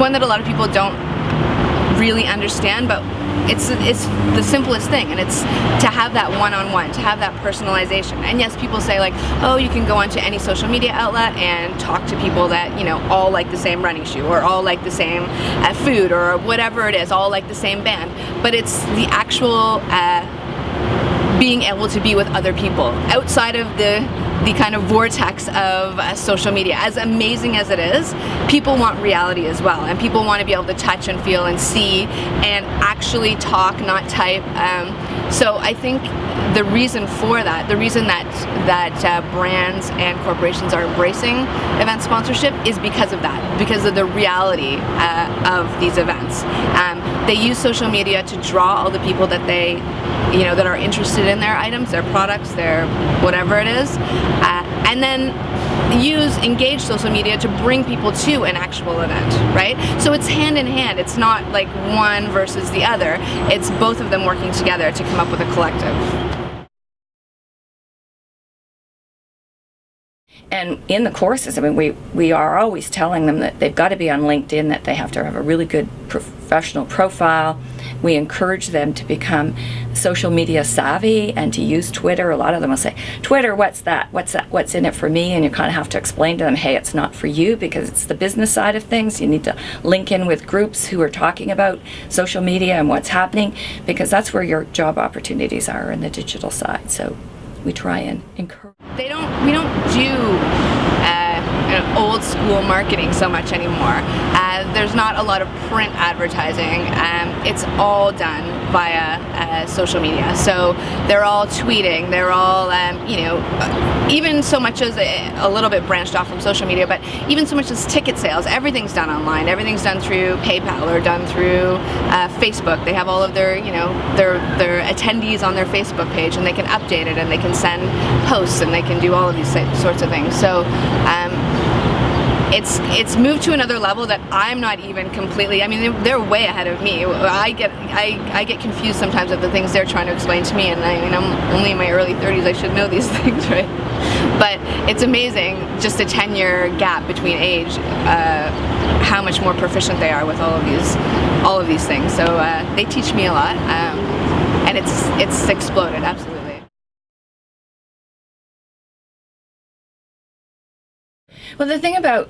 one that a lot of people don't really understand, but it's the simplest thing, and it's to have that one-on-one, to have that personalization. And yes, people say like, oh, you can go onto any social media outlet and talk to people that, you know, all like the same running shoe, or all like the same food, or whatever it is, all like the same band. But it's the actual being able to be with other people outside of the kind of vortex of social media. As amazing as it is, people want reality as well, and people want to be able to touch and feel and see and actually talk, not type. So I think the reason for that, the reason that brands and corporations are embracing event sponsorship is because of that, because of the reality of these events. They use social media to draw all the people that they, you know, that are interested in their items, their products, their whatever it is, and then engage social media to bring people to an actual event, right? So it's hand in hand. It's not like one versus the other. It's both of them working together to come up with a collective. And in the courses, I mean, we are always telling them that they've got to be on LinkedIn, that they have to have a really good professional profile. We encourage them to become social media savvy and to use Twitter. A lot of them will say, Twitter, what's that? What's in it for me? And you kind of have to explain to them, hey, it's not for you, because it's the business side of things. You need to link in with groups who are talking about social media and what's happening, because that's where your job opportunities are in the digital side. So we try and encourage. We don't do old school marketing so much anymore. There's not a lot of print advertising. It's all done via social media. So they're all tweeting. They're all, you know, even so much as a little bit branched off from social media, but even so much as ticket sales. Everything's done online. Everything's done through PayPal or done through Facebook. They have all of their, you know, their attendees on their Facebook page, and they can update it, and they can send posts, and they can do all of these sorts of things. So it's moved to another level that I'm not even completely. I mean, they're way ahead of me. I get confused sometimes at the things they're trying to explain to me, and I'm only in my early 30s. I should know these things, right? But it's amazing, just a 10-year gap between age, how much more proficient they are with all of these things. So they teach me a lot, and it's exploded, absolutely. Well, the thing about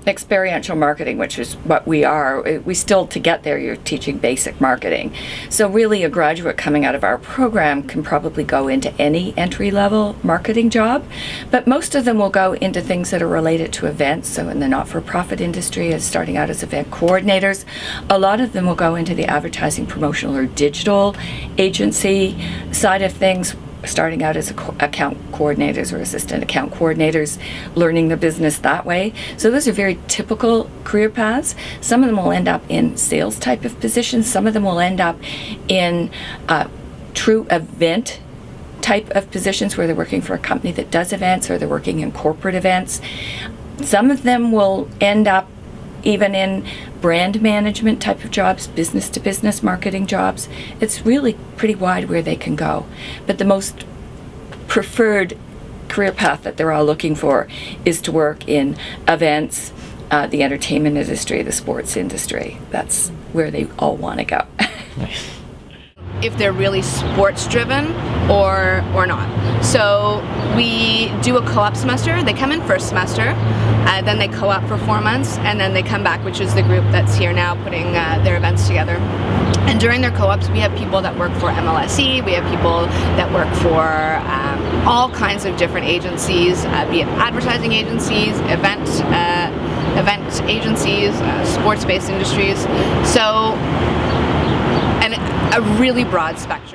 experiential marketing, which is what we are, we still, to get there, you're teaching basic marketing. So really a graduate coming out of our program can probably go into any entry-level marketing job, but most of them will go into things that are related to events. So in the not-for-profit industry, as starting out as event coordinators, a lot of them will go into the advertising, promotional, or digital agency side of things, starting out as account coordinators or assistant account coordinators, learning the business that way. So those are very typical career paths. Some of them will end up in sales type of positions. Some of them will end up in true event type of positions where they're working for a company that does events, or they're working in corporate events. Some of them will end up even in brand management type of jobs, business to business marketing jobs. It's really pretty wide where they can go. But the most preferred career path that they're all looking for is to work in events, the entertainment industry, the sports industry. That's where they all want to go. If they're really sports driven or not. So we do a co-op semester. They come in first semester, then they co-op for 4 months, and then they come back, which is the group that's here now putting their events together. And during their co-ops, we have people that work for MLSE, we have people that work for all kinds of different agencies, be it advertising agencies, event agencies, sports-based industries. So, and a really broad spectrum.